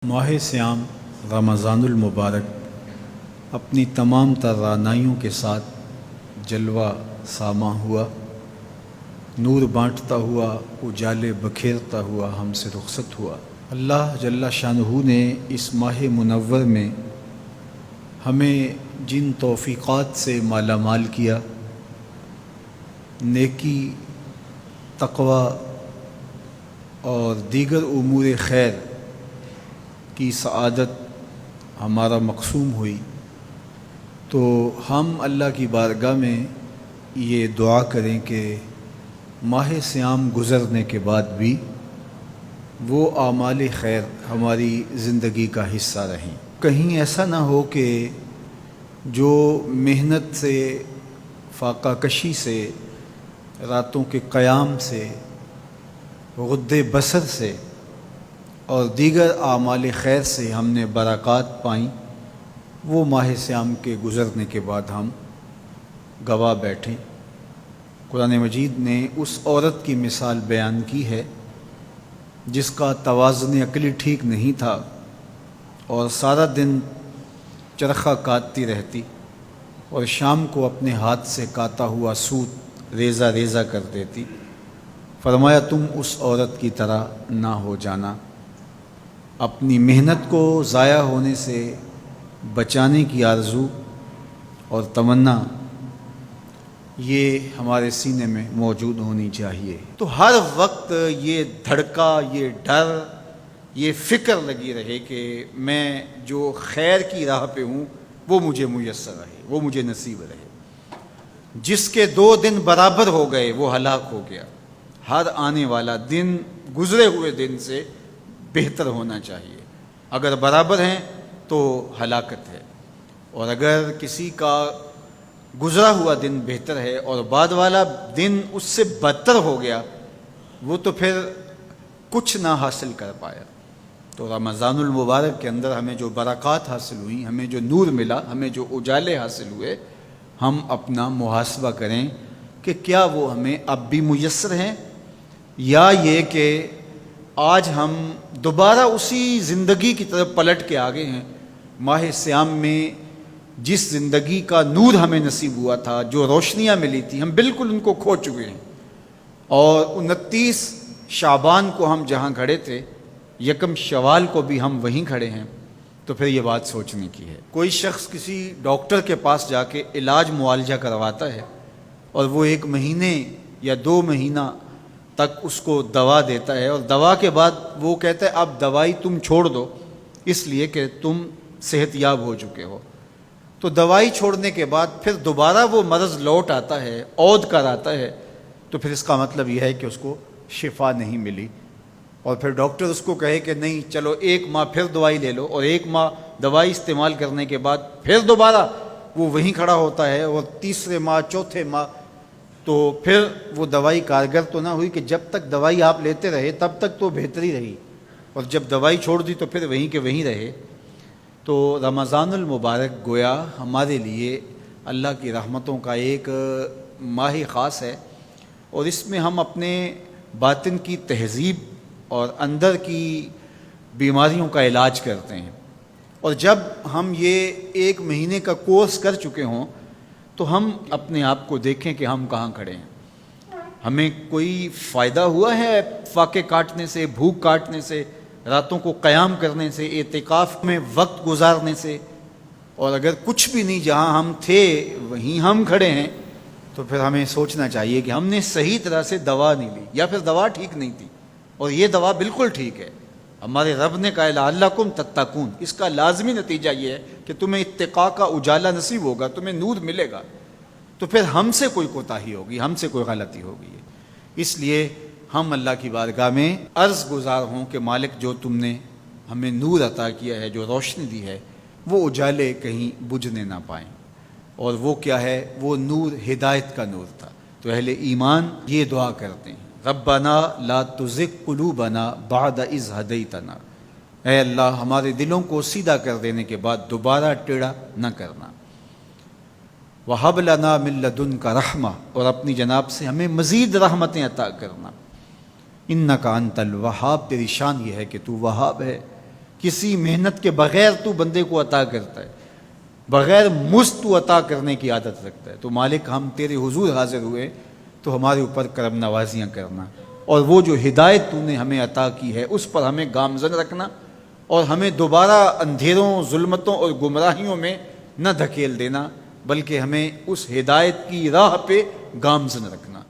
ماہ سیام رمضان المبارک اپنی تمام توانائیوں کے ساتھ جلوہ ساماں ہوا، نور بانٹتا ہوا، اجالے بکھیرتا ہوا ہم سے رخصت ہوا۔ اللہ جل شانہ نے اس ماہ منور میں ہمیں جن توفیقات سے مالا مال کیا، نیکی، تقوی اور دیگر امور خیر کی سعادت ہمارا مقسوم ہوئی، تو ہم اللہ کی بارگاہ میں یہ دعا کریں کہ ماہ سیام گزرنے کے بعد بھی وہ اعمال خیر ہماری زندگی کا حصہ رہیں۔ کہیں ایسا نہ ہو کہ جو محنت سے، فاقہ کشی سے، راتوں کے قیام سے، غد بصر سے اور دیگر اعمال خیر سے ہم نے برکات پائیں، وہ ماہ سیام کے گزرنے کے بعد ہم گواہ بیٹھیں۔ قرآن مجید نے اس عورت کی مثال بیان کی ہے جس کا توازن عقلی ٹھیک نہیں تھا اور سارا دن چرخہ کاٹتی رہتی اور شام کو اپنے ہاتھ سے کاتا ہوا سوت ریزہ ریزہ کر دیتی۔ فرمایا تم اس عورت کی طرح نہ ہو جانا۔ اپنی محنت کو ضائع ہونے سے بچانے کی آرزو اور تمنا یہ ہمارے سینے میں موجود ہونی چاہیے۔ تو ہر وقت یہ دھڑکا، یہ ڈر، یہ فکر لگی رہے کہ میں جو خیر کی راہ پہ ہوں وہ مجھے میسر رہے، وہ مجھے نصیب رہے۔ جس کے 2 دن برابر ہو گئے وہ ہلاک ہو گیا۔ ہر آنے والا دن گزرے ہوئے دن سے بہتر ہونا چاہیے۔ اگر برابر ہیں تو ہلاکت ہے، اور اگر کسی کا گزرا ہوا دن بہتر ہے اور بعد والا دن اس سے بدتر ہو گیا، وہ تو پھر کچھ نہ حاصل کر پایا۔ تو رمضان المبارک کے اندر ہمیں جو برکات حاصل ہوئی، ہمیں جو نور ملا، ہمیں جو اجالے حاصل ہوئے، ہم اپنا محاسبہ کریں کہ کیا وہ ہمیں اب بھی میسر ہیں، یا یہ کہ آج ہم دوبارہ اسی زندگی کی طرف پلٹ کے آگے ہیں۔ ماہ سیام میں جس زندگی کا نور ہمیں نصیب ہوا تھا، جو روشنیاں ملی تھی، ہم بالکل ان کو کھو چکے ہیں، اور 29 شعبان کو ہم جہاں کھڑے تھے، 1 شوال کو بھی ہم وہیں کھڑے ہیں۔ تو پھر یہ بات سوچنے کی ہے۔ کوئی شخص کسی ڈاکٹر کے پاس جا کے علاج معالجہ کرواتا ہے اور وہ 1 مہینے یا 2 مہینہ تک اس کو دوا دیتا ہے، اور دوا کے بعد وہ کہتا ہے اب دوائی تم چھوڑ دو اس لیے کہ تم صحت یاب ہو چکے ہو۔ تو دوائی چھوڑنے کے بعد پھر دوبارہ وہ مرض لوٹ آتا ہے، عود کر آتا ہے، تو پھر اس کا مطلب یہ ہے کہ اس کو شفا نہیں ملی، اور پھر ڈاکٹر اس کو کہے کہ نہیں چلو 1 ماہ پھر دوائی لے لو، اور 1 ماہ دوائی استعمال کرنے کے بعد پھر دوبارہ وہ وہیں کھڑا ہوتا ہے، اور تیسرے ماہ، چوتھے ماہ، تو پھر وہ دوائی کارگر تو نہ ہوئی کہ جب تک دوائی آپ لیتے رہے تب تک تو بہتری رہی، اور جب دوائی چھوڑ دی تو پھر وہیں کے وہیں رہے۔ تو رمضان المبارک گویا ہمارے لیے اللہ کی رحمتوں کا ایک ماہ خاص ہے، اور اس میں ہم اپنے باطن کی تہذیب اور اندر کی بیماریوں کا علاج کرتے ہیں۔ اور جب ہم یہ 1 مہینے کا کورس کر چکے ہوں تو ہم اپنے آپ کو دیکھیں کہ ہم کہاں کھڑے ہیں۔ ہمیں کوئی فائدہ ہوا ہے فاقے کاٹنے سے، بھوک کاٹنے سے، راتوں کو قیام کرنے سے، اعتکاف میں وقت گزارنے سے؟ اور اگر کچھ بھی نہیں، جہاں ہم تھے وہیں ہم کھڑے ہیں، تو پھر ہمیں سوچنا چاہیے کہ ہم نے صحیح طرح سے دوا نہیں لی، یا پھر دوا ٹھیک نہیں تھی، اور یہ دوا بالکل ٹھیک ہے۔ ہمارے رب نے کہا لعلکم تتقون، اس کا لازمی نتیجہ یہ ہے کہ تمہیں اتقاء کا اجالا نصیب ہوگا، تمہیں نور ملے گا۔ تو پھر ہم سے کوئی کوتاہی ہوگی، ہم سے کوئی غلطی ہوگی، اس لیے ہم اللہ کی بارگاہ میں عرض گزار ہوں کہ مالک جو تم نے ہمیں نور عطا کیا ہے، جو روشنی دی ہے، وہ اجالے کہیں بجھنے نہ پائیں۔ اور وہ کیا ہے؟ وہ نور ہدایت کا نور تھا۔ تو اہل ایمان یہ دعا کرتے ہیں، ربنا لا تزغ قلوبنا بعد اذ ہدیتنا، اے اللہ ہمارے دلوں کو سیدھا کر دینے کے بعد دوبارہ ٹیڑھا نہ کرنا۔ وَهَبْ لَنَا مِن لَّدُنْكَ رَحْمَةً، اور اپنی جناب سے ہمیں مزید رحمتیں عطا کرنا۔ اِنَّكَ أَنتَ الْوَهَّابُ، تیری شان یہ ہے کہ تو وہاب ہے، کسی محنت کے بغیر تو بندے کو عطا کرتا ہے، بغیر مزد تو عطا کرنے کی عادت رکھتا ہے۔ تو مالک ہم تیرے حضور حاضر ہوئے تو ہمارے اوپر کرم نوازیاں کرنا، اور وہ جو ہدایت تو نے ہمیں عطا کی ہے اس پر ہمیں گامزن رکھنا، اور ہمیں دوبارہ اندھیروں، ظلمتوں اور گمراہیوں میں نہ دھکیل دینا، بلکہ ہمیں اس ہدایت کی راہ پہ گامزن رکھنا۔